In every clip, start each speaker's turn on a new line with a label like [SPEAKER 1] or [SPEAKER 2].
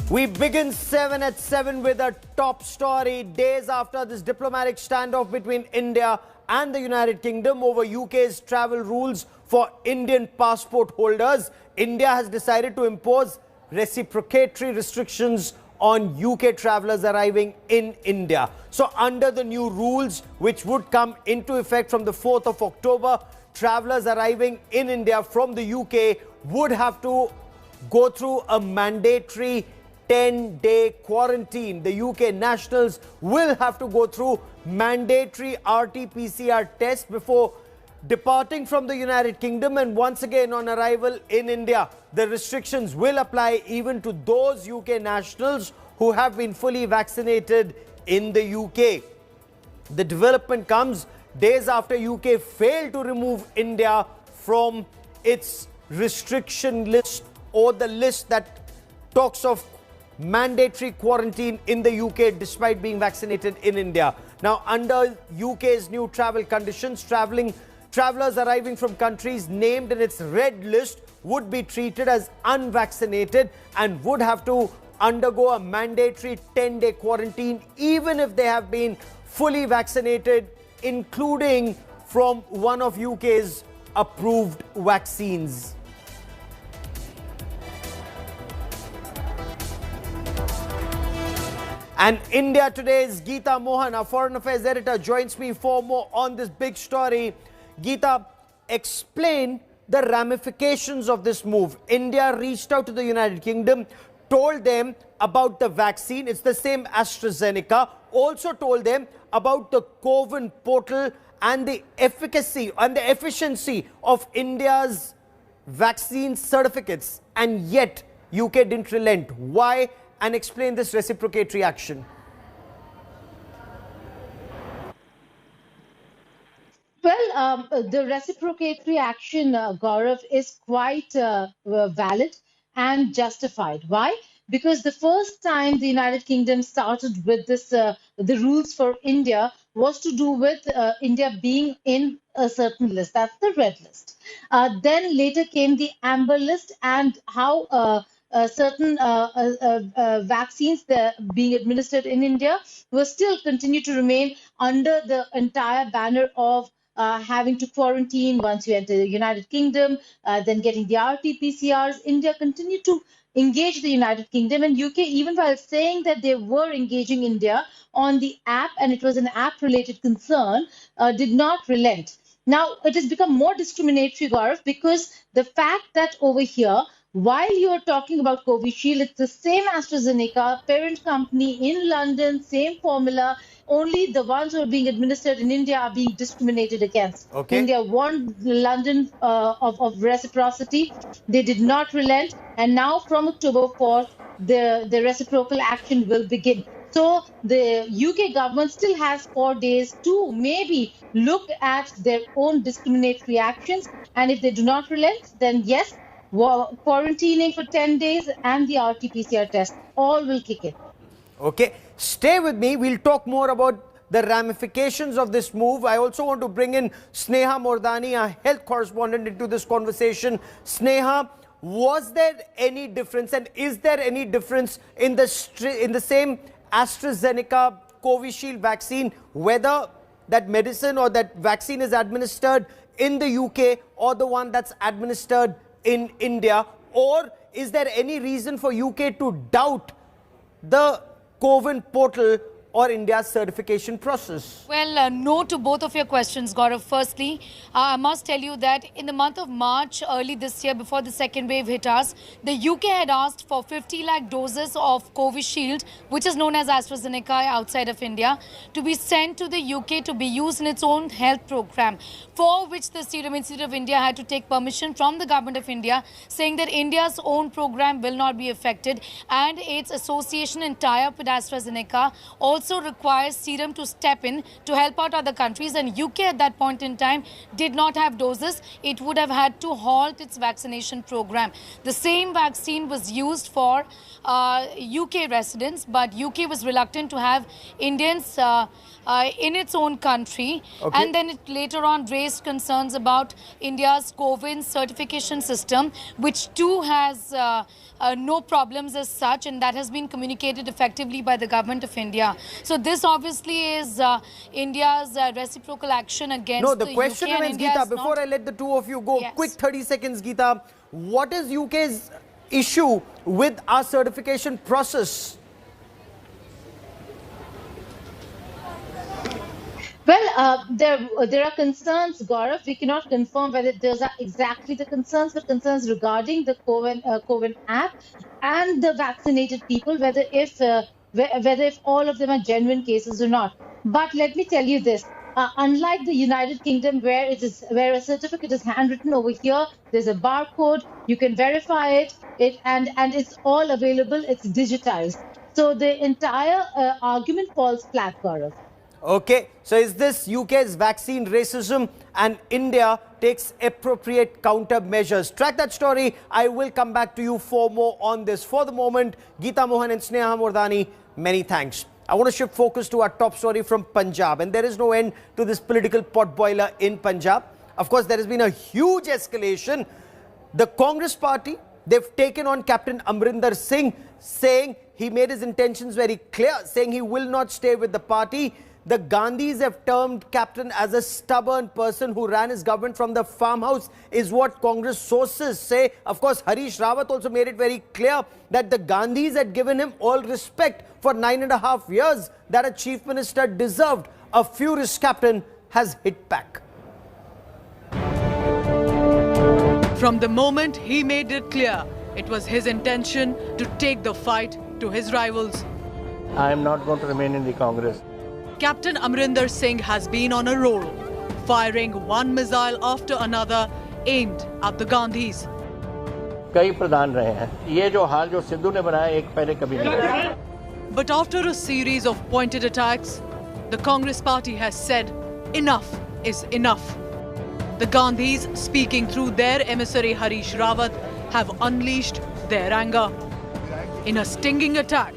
[SPEAKER 1] We begin 7 at 7 with a top story. Days after this diplomatic standoff between India and the United Kingdom over UK's travel rules for Indian passport holders, India has decided to impose reciprocatory restrictions on UK travellers arriving in India. So under the new rules, which would come into effect from the 4th of October, travellers arriving in India from the UK would have to go through a mandatory 10-day quarantine. The UK nationals will have to go through mandatory RT-PCR tests before departing from the United Kingdom, and once again on arrival in India, the restrictions will apply even to those UK nationals who have been fully vaccinated in the UK. The development comes days after UK failed to remove India from its restriction list, or the list that talks of mandatory quarantine in the UK despite being vaccinated in India. Now, under UK's new travel conditions, travellers arriving from countries named in its red list would be treated as unvaccinated and would have to undergo a mandatory 10-day quarantine even if they have been fully vaccinated, including from one of UK's approved vaccines. And India Today's Geeta Mohan, our foreign affairs editor, joins me for more on this big story. Geeta, explain the ramifications of this move. India reached out to the United Kingdom, told them about the vaccine. It's the same AstraZeneca. Also told them about the COVID portal and the efficacy and the efficiency of India's vaccine certificates. And yet, UK didn't relent. Why? And explain this reciprocatory action.
[SPEAKER 2] Well, the reciprocatory action, Gaurav, is quite valid and justified. Why? Because the first time the United Kingdom started with this, the rules for India was to do with India being in a certain list. That's the red list. Then later came the amber list, and how certain vaccines being administered in India will still continue to remain under the entire banner of having to quarantine once you enter the United Kingdom, then getting the RT-PCRs. India continued to engage the United Kingdom, and UK, even while saying that they were engaging India on the app, and it was an app-related concern, did not relent. Now, it has become more discriminatory, Gaurav, because the fact that over here, while you're talking about Covishield, it's the same AstraZeneca, parent company in London, same formula, only the ones who are being administered in India are being discriminated against.
[SPEAKER 1] Okay.
[SPEAKER 2] India warned London of reciprocity. They did not relent. And now from October 4th, the reciprocal action will begin. So the UK government still has 4 days to maybe look at their own discriminatory actions. And if they do not relent, then yes, quarantining for 10 days and the RT-PCR test, all will kick in.
[SPEAKER 1] Okay, stay with me. We'll talk more about the ramifications of this move. I also want to bring in Sneha Mordani, our health correspondent, into this conversation. Sneha, was there any difference, and is there any difference in the same AstraZeneca Covishield vaccine, whether that medicine or that vaccine is administered in the UK or the one that's administered in India? Or is there any reason for UK to doubt the COVID portal or India's certification process?
[SPEAKER 3] Well, no to both of your questions, Gaurav. Firstly, I must tell you that in the month of March, early this year, before the second wave hit us, the UK had asked for 50 lakh doses of Covishield, which is known as AstraZeneca outside of India, to be sent to the UK to be used in its own health program, for which the Serum Institute of India had to take permission from the government of India, saying that India's own program will not be affected, and its association and tie-up with AstraZeneca also also requires serum to step in to help out other countries. And UK at that point in time did not have doses. It would have had to halt its vaccination program. The same vaccine was used for UK residents, but UK was reluctant to have Indians in its own country.
[SPEAKER 1] Okay.
[SPEAKER 3] And then it later on raised concerns about India's COVID certification system, which too has no problems as such, and that has been communicated effectively by the government of India. So this obviously is India's reciprocal action against
[SPEAKER 1] No, the question
[SPEAKER 3] UK,
[SPEAKER 1] remains, Geeta, before I let the two of you go,
[SPEAKER 3] Yes.
[SPEAKER 1] quick 30 seconds, Geeta. What is UK's issue with our certification process?
[SPEAKER 2] Well, there are concerns, Gaurav. We cannot confirm whether those are exactly the concerns, but concerns regarding the COVID app and the vaccinated people, whether if all of them are genuine cases or not. But let me tell you this: unlike the United Kingdom, where a certificate is handwritten, over here there's a barcode. You can verify it, and it's all available. It's digitized. So the entire argument falls flat, Gaurav.
[SPEAKER 1] Okay, so is this UK's vaccine racism and India takes appropriate countermeasures? Track that story. I will come back to you for more on this. For the moment, Geeta Mohan and Sneha Mordani, many thanks. I want to shift focus to our top story from Punjab, and there is no end to this political potboiler in Punjab. Of course, there has been a huge escalation. The Congress party, they've taken on Captain Amrinder Singh, saying he made his intentions very clear, saying he will not stay with the party. The Gandhis have termed Captain as a stubborn person who ran his government from the farmhouse, is what Congress sources say. Of course, Harish Rawat also made it very clear that the Gandhis had given him all respect for 9.5 years that a chief minister deserved. A furious captain has hit back.
[SPEAKER 4] From the moment he made it clear, it was his intention to take the fight to his rivals.
[SPEAKER 5] I am not going to remain in the Congress.
[SPEAKER 4] Captain Amrinder Singh has been on a roll, firing one missile after another aimed at the Gandhis.
[SPEAKER 5] कई प्रधान रहे हैं ये जो हाल जो सिद्धू ने बनाया एक पहले कभी नहीं हुआ.
[SPEAKER 4] But after a series of pointed attacks, the Congress party has said enough is enough. The Gandhis, speaking through their emissary Harish Rawat, have unleashed their anger. In a stinging attack,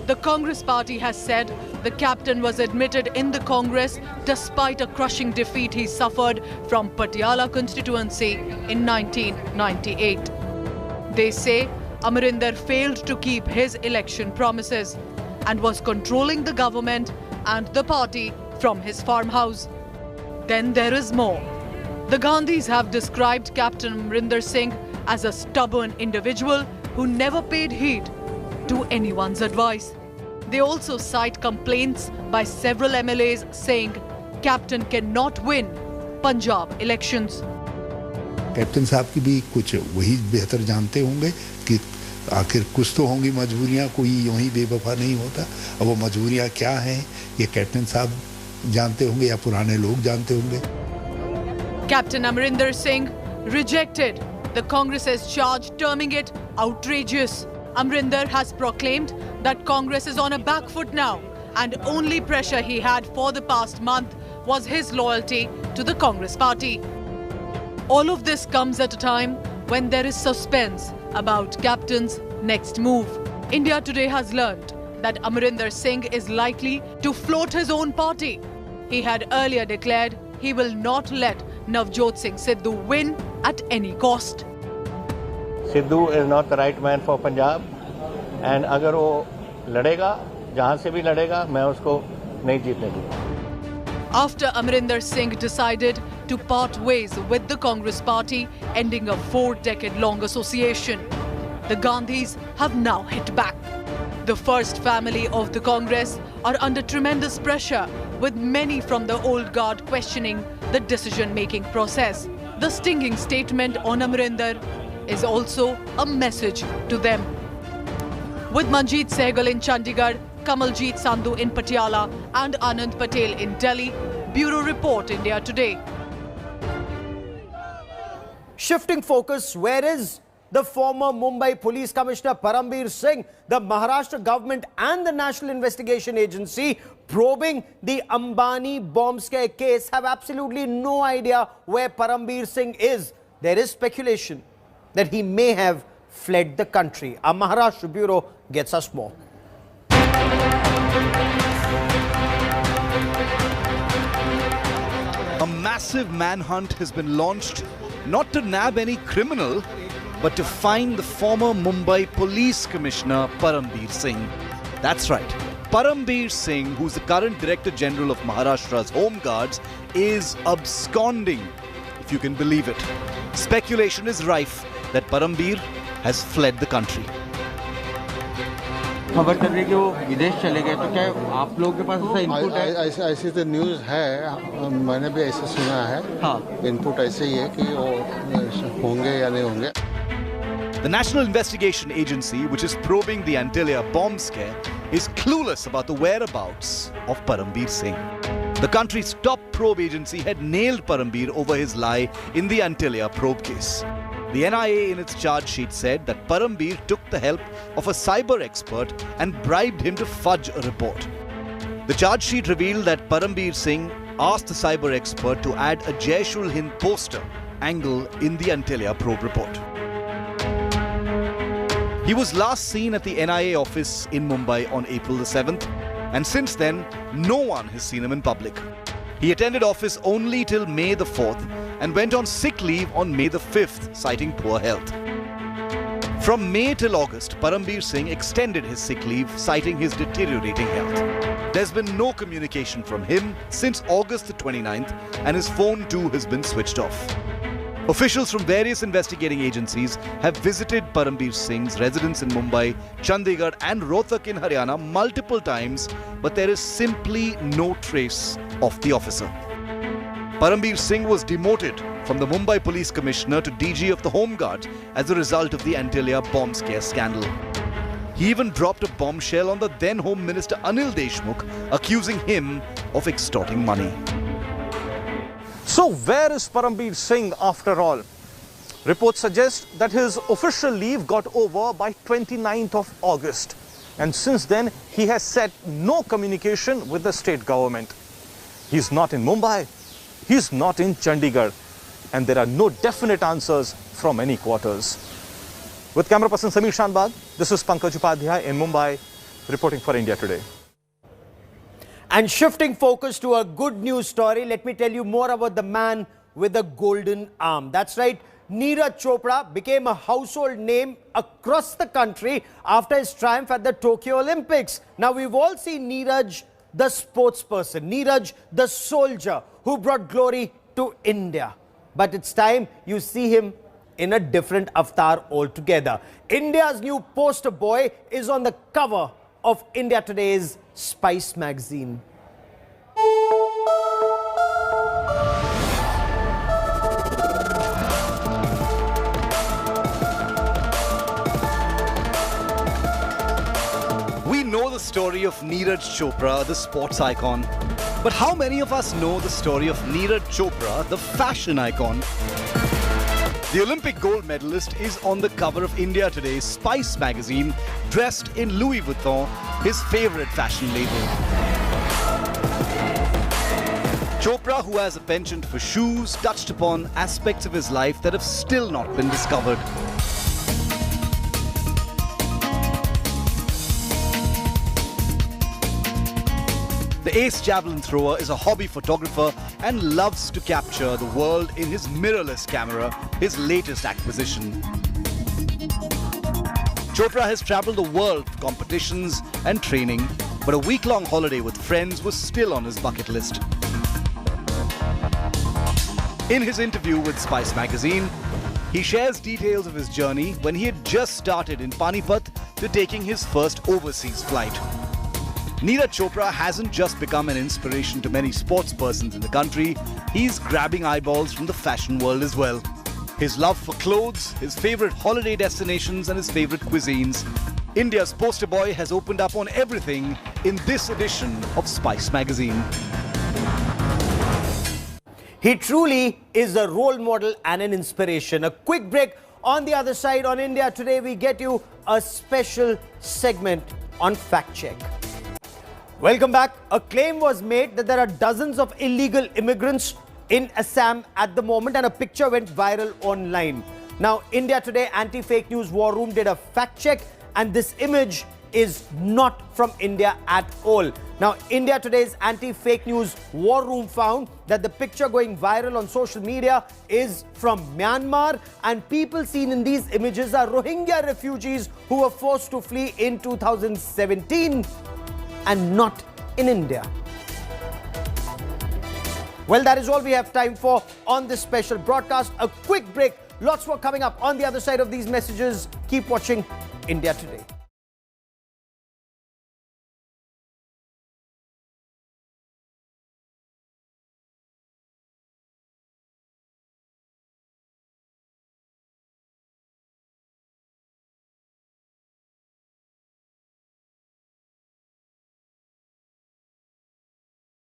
[SPEAKER 4] the Congress party has said the captain was admitted in the Congress despite a crushing defeat he suffered from Patiala constituency in 1998. They say Amrinder failed to keep his election promises and was controlling the government and the party from his farmhouse. Then there is more. The Gandhis have described Captain Amrinder Singh as a stubborn individual who never paid heed to anyone's advice. They also cite complaints by several MLAs saying Captain cannot win Punjab elections.
[SPEAKER 6] Captain साहब की भी कुछ वही बेहतर जानते होंगे कि आखिर कुछ तो होंगी मजबूरियां, कोई यूं ही बेवफा नहीं होता. अब वो मजबूरियां क्या हैं ये कैप्टन साहब जानते होंगे या पुराने लोग जानते होंगे.
[SPEAKER 4] Captain Amrinder Singh rejected the Congress's charge, terming it outrageous. Amrinder has proclaimed that Congress is on a back foot now, and only pressure he had for the past month was his loyalty to the Congress party. All of this comes at a time when there is suspense about Captain's next move. India today has learned that Amrinder Singh is likely to float his own party. He had earlier declared he will not let Navjot Singh Sidhu win at any cost.
[SPEAKER 5] Sidhu is not the right man for Punjab, and अगर वो लड़ेगा जहाँ से भी लड़ेगा मैं उसको नहीं जीतने दूँगा.
[SPEAKER 4] After Amrinder Singh decided to part ways with the Congress party, ending a 4-decade-long association, the Gandhis have now hit back. The first family of the Congress are under tremendous pressure, with many from the old guard questioning the decision-making process. The stinging statement on Amrinder is also a message to them. With Manjeet Sehgal in Chandigarh, Kamaljeet Sandhu in Patiala and Anand Patel in Delhi, Bureau Report, India Today.
[SPEAKER 1] Shifting focus, where is the former Mumbai Police Commissioner Param Singh, the Maharashtra government and the National Investigation Agency probing the Ambani bomb scare case have absolutely no idea where Param Singh is. There is speculation that he may have fled the country. Our Maharashtra Bureau gets us more.
[SPEAKER 7] A massive manhunt has been launched, not to nab any criminal, but to find the former Mumbai Police Commissioner Param Singh. That's right. Param Singh, who's the current Director General of Maharashtra's Home Guards, is absconding, if you can believe it. Speculation is rife that Param has fled the country.
[SPEAKER 8] खबर कर रही है कि वो विदेश चले गए, तो क्या आप लोगों के पास ऐसा इनपुट है?
[SPEAKER 9] ऐसी तो न्यूज़ है, मैंने भी ऐसे सुना है। हाँ, इनपुट ऐसे ही है कि वो होंगे या नहीं होंगे।
[SPEAKER 7] The National Investigation Agency, which is probing the Antalya bomb scare, is clueless about the whereabouts of Param Singh. The country's top probe agency had nailed Param over his lie in the Antalya probe case. The NIA in its charge sheet said that Param took the help of a cyber expert and bribed him to fudge a report. The charge sheet revealed that Param Singh asked the cyber expert to add a Jai Shul Hind poster angle in the Antalya probe report. He was last seen at the NIA office in Mumbai on April the 7th, and since then, no one has seen him in public. He attended office only till May the 4th and went on sick leave on May the 5th, citing poor health. From May till August, Param Singh extended his sick leave, citing his deteriorating health. There's been no communication from him since August the 29th, and his phone too has been switched off. Officials from various investigating agencies have visited Param Singh's residence in Mumbai, Chandigarh and Rohtak in Haryana multiple times, but there is simply no trace of the officer. Param Singh was demoted from the Mumbai Police Commissioner to DG of the Home Guards as a result of the Antalya bomb scare scandal. He even dropped a bombshell on the then Home Minister Anil Deshmukh, accusing him of extorting money.
[SPEAKER 10] So where is Param Singh after all? Reports suggest that his official leave got over by 29th of August. And since then, he has said no communication with the state government. He's not in Mumbai. He's not in Chandigarh. And there are no definite answers from any quarters. With camera person Sameer Shanbag, this is Pankaj Upadhyay in Mumbai, reporting for India Today.
[SPEAKER 1] And shifting focus to a good news story, let me tell you more about the man with the golden arm. That's right, Neeraj Chopra became a household name across the country after his triumph at the Tokyo Olympics. Now, we've all seen Neeraj, the sportsperson, Neeraj, the soldier who brought glory to India. But it's time you see him in a different avatar altogether. India's new poster boy is on the cover of India Today's Spice magazine.
[SPEAKER 7] We know the story of Neeraj Chopra, the sports icon. But how many of us know the story of Neeraj Chopra, the fashion icon? The Olympic gold medalist is on the cover of India Today's Spice magazine, dressed in Louis Vuitton, his favorite fashion label. Chopra, who has a penchant for shoes, touched upon aspects of his life that have still not been discovered. The ace javelin thrower is a hobby photographer and loves to capture the world in his mirrorless camera, his latest acquisition. Chopra has traveled the world for competitions and training, but a week-long holiday with friends was still on his bucket list. In his interview with Spice magazine, he shares details of his journey when he had just started in Panipat to taking his first overseas flight. Neeraj Chopra hasn't just become an inspiration to many sportspersons in the country, he's grabbing eyeballs from the fashion world as well. His love for clothes, his favourite holiday destinations and his favourite cuisines. India's poster boy has opened up on everything in this edition of Spice magazine.
[SPEAKER 1] He truly is a role model and an inspiration. A quick break on the other side on India Today, we get you a special segment on fact check. Welcome back. A claim was made that there are dozens of illegal immigrants in Assam at the moment, and a picture went viral online. Now, India Today Anti-Fake News War Room did a fact check, and this image is not from India at all. Now, India Today's Anti-Fake News War Room found that the picture going viral on social media is from Myanmar, and people seen in these images are Rohingya refugees who were forced to flee in 2017 and not in India. Well, that is all we have time for on this special broadcast. A quick break. Lots more coming up on the other side of these messages. Keep watching India Today.